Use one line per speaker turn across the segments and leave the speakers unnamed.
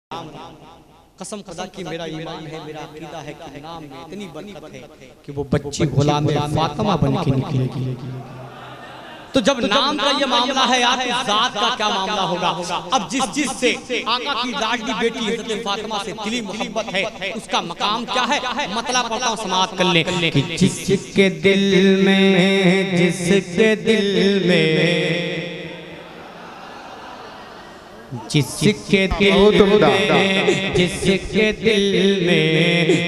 कसम खुदा की मेरा ईमान है, मेरा अकीदा है कि नाम में इतनी बरकत है कि वो बच्ची गुलाम फातिमा बन के निकलेगी। तो जब नाम का ये मामला है यार, तो जात का क्या मामला होगा। अब जिस चीज से आका की लाडली बेटी हज़रत फातिमा से दिली मोहब्बत है, उसका मकाम क्या है, मतलब पढ़ता हूँ, समाप्त कर ले कि जिसके दिल में, जिसके दिल में, जिसके दिल में, जिसके दिल में,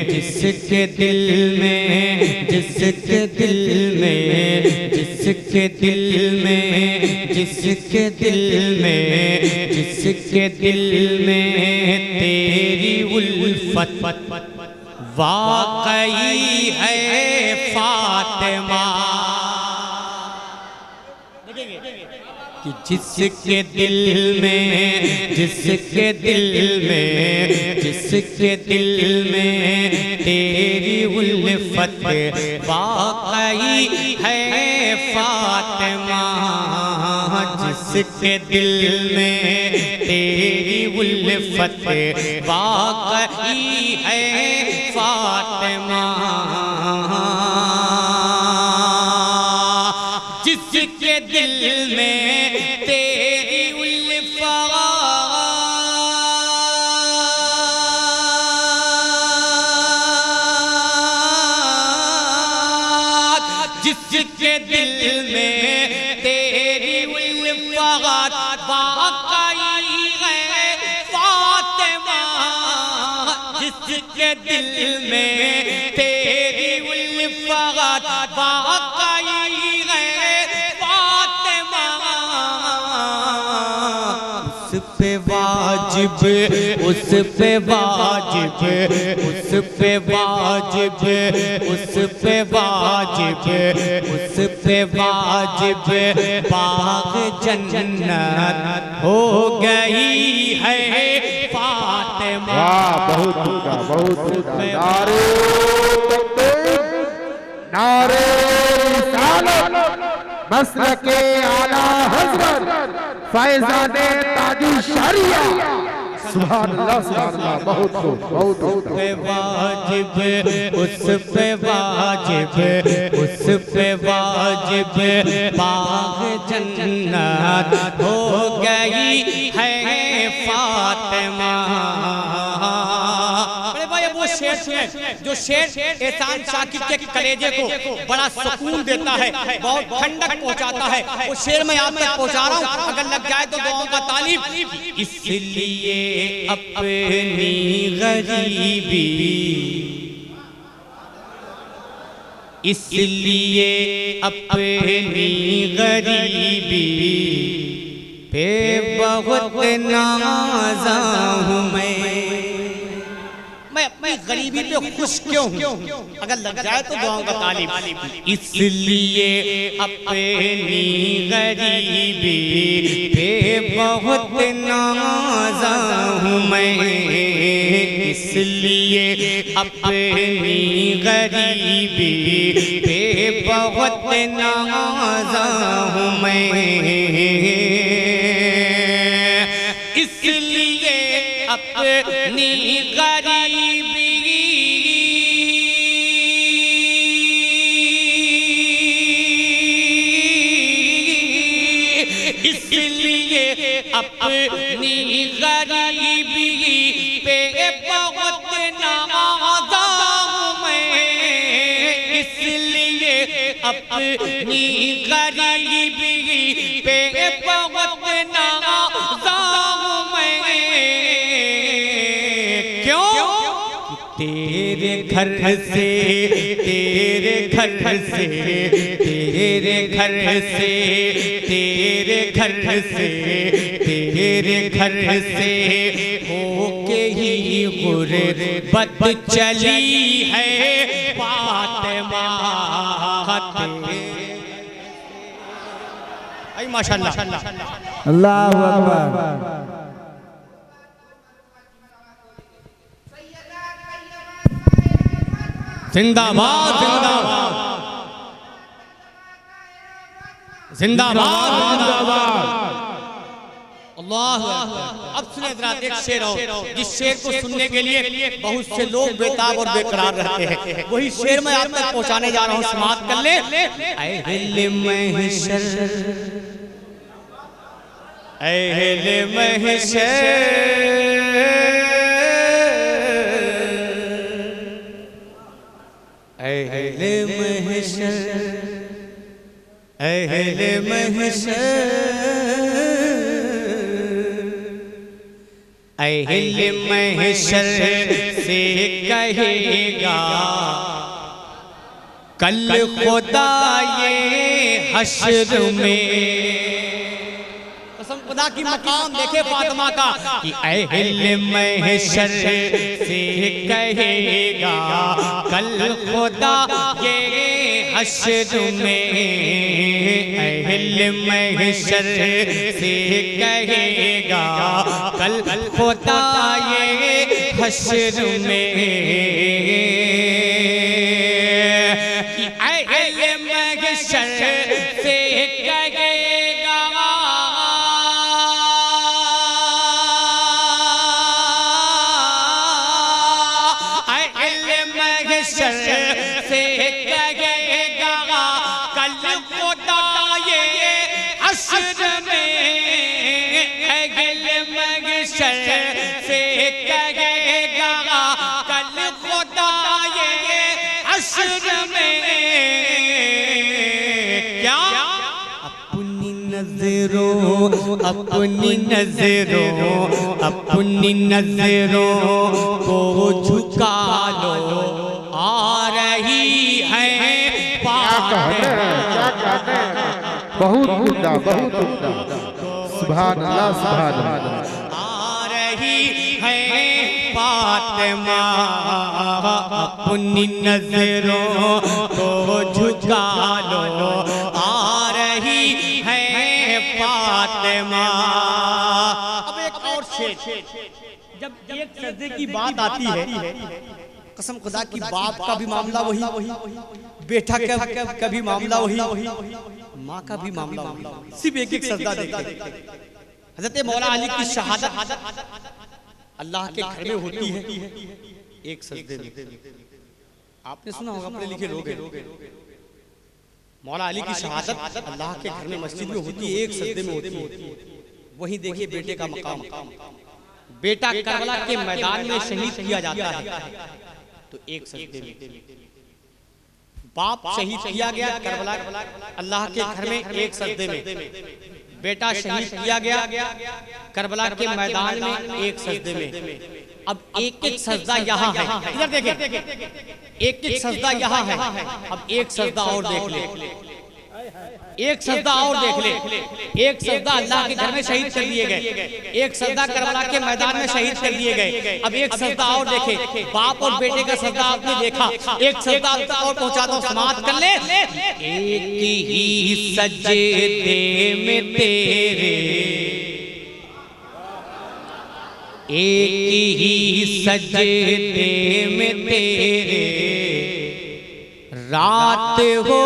जिसके दिल में, जिसके दिल में, जिसके दिल में, जिसके दिल में, जिसके दिल में तेरी उल्फत वाकई है फातिमा, कि जिसके दिल में, जिसके दिल में, जिसके दिल में तेरी उल्फत वाकई है फातिमा, जिसके दिल में तेरी उल्फत वाकई है फातिमा, जिसके दिल में तेरी उल्फत, जिसके दिल में तेरी उल्फत वाकई है फातिमा, जिसके दिल में तेरी उल्फत वाकई है फातिमा, उस पे वाजिब, उस पे वाजिब, उस पे वाजिब, उस पे वाजिब, उस पे वाजिब बाग जन्नत हो गई है फातिमा।
वाह, बहुत नारे तकबीर, नारे रिसालत, मसलके आला हज़रत फैज़ाने ताजु शरिया, सुभान अल्लाह, सुभान अल्लाह, बहुत बहुत
पे वाजिब, उस पे वाजिब, उस पे वाजिब बाग जन्नत हो गई है फातिमा। शेर सुने, जो शेर एहसान शाकिर के कलेजे को बड़ा सुकून देता है, बहुत ठंडक पहुंचाता है, वो शेर मैं आप तक पहुंचा रहा हूं, अगर लग जाए तो दुआओं का तालीब। इसलिए अपनी गरीबी, इसलिए अपनी गरीबी पे बहुत नाज़ा हूं मैं अपनी गरीबी पे खुश क्यों हूँ, अगर लग जाए तो दुआओं का तालीब। इसलिए अपनी गरीबी पे बहुत नाज़ा हूँ मैं, इसलिए अपनी गरीबी पे बहुत नाज़ा हूँ मैं, इसलिए अपनी गरीबी, इसलिए अपनी गरीबी पे बहुत नाज़ा हूं मैं, इसलिए अपनी गरीबी पे बहुत नाज़ा हूं मैं। क्यों? तेरे घर से, तेरे घर से, तेरे घर से, तेरे घर से, तेरे घर से होके ही गुर्बत चली है फातिमा। आई माशाअल्लाह,
अल्लाहु अकबर।
जिंदाबाद, जिंदाबाद, जिंदाबाद, जिंदाबाद। अल्लाह अब सुने जरा एक शेर और, जिस शेर को सुनने के लिए बहुत से लोग बेताब और बेकरार रहते हैं, वही शेर मैं आप तक पहुंचाने जा रहा हूं। समाप्त कर ले। अहले महशर, अहले महशर, अहले महशर, अहले महशर, अहले महशर से कहेगा कल खुदा ये हश्र में। कसम खुदा की मकाम देखे फातिमा का कि अहले महशर से कहेगा कल खुदा ये हश्र में। अहले महशर से कहेगा कल खुदा ये हश्र में कि अहले महशर से कहेगा अहले महशर से कहेगा कल खुदा ये हश्र में। अहले महशर से कहेगा कल खुदा ये हश्र में। क्या अपनी नजरों, अपनी नजरों, अपनी नजरों को झुका लो, आ रही है
बहुत उम्दा, बहुत उम्दा। सुभान अल्लाह, सुभान अल्लाह।
आ रही है फातिमा, अपनी नजरों को झुका लो, आ रही है फातिमा। अब एक और शेर, जब एक सजदे की बात आती है, कसम खुदा की बाप का भी मामला वही, बेटा का भी मामला वही, माँ का भी मामला वही। सिर्फ एक एक सजदा देखे। हजरत मौला अली की शहादत अल्लाह के घर में होती है एक सजदे में। आपने सुना होगा, पढ़े लिखे लोग हैं। मौला अली की शहादत अल्लाह के घर में मस्जिद में होती है, एक सजदे में होती है। वहीं देखिए बेटे का मकाम, बेटा करबला के मैदान में शहीद किया जाता है तो एक सजदे में। बाप शहीद किया गया करबला अल्लाह के घर में एक सजदे में। बेटा शहीद किया गया करबला के मैदान में एक सजदे में। अब एक एक सजदा यहाँ है, इधर देखें, एक एक सजदा यहाँ है। अब एक सजदा और देख ले, एक सजदा और देख ले। एक सजदा अल्लाह के घर में शहीद कर दिए गए, एक सजदा करबला के मैदान में शहीद कर दिए गए। अब एक सजदा और देखे, बाप और बेटे का सजदा आपने देखा, एक सजदा आप तक और पहुंचाता हूं, समाप्त कर ले। एक ही सजदे में तेरे, एक ही सजदे में तेरे रात हो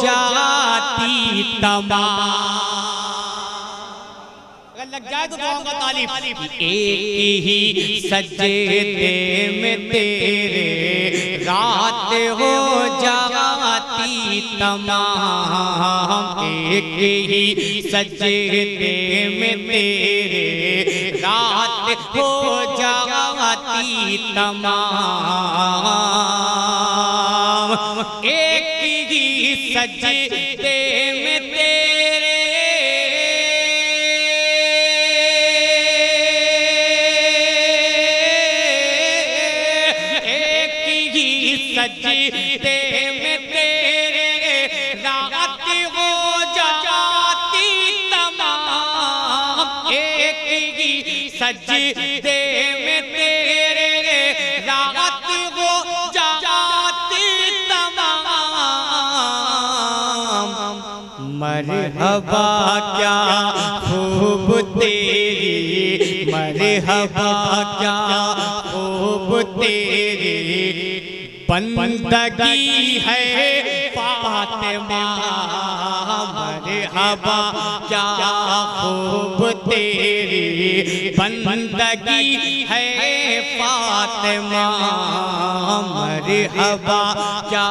जाती तमाम। अगर लग जाए तो दूंगा तालीफ। एक ही सजदे में तेरे रात हो जाती तमाम। एक ही सजदे में तेरे रात हो जाती तमाम। एक ही सजदे में तेरे एक ही सजदे में तेरे रात हो जाती तमाम। एक ही सजदे में तेरे रात हो जाती तमाम। मरहबा क्या खूब तेरी, मरहबा क्या खूब तेरी बंदगी है फातिमा। मरहबा क्या खूब तेरी बंदगी है फातिमा मरहबा क्या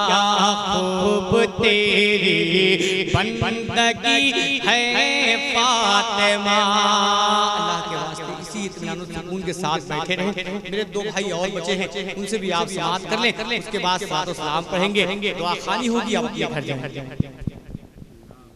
खूब तेरी बंदगी है फातिमा। अल्लाह के वास्ते इसी इत्मीनान और सुकून के साथ बैठे रहें। मेरे दो भाई और बचे हैं, उनसे भी आप समाअत कर लें, उसके बाद साथ सलाम पढ़ेंगे, दुआ खानी होगी, आप अपने घर जाएं।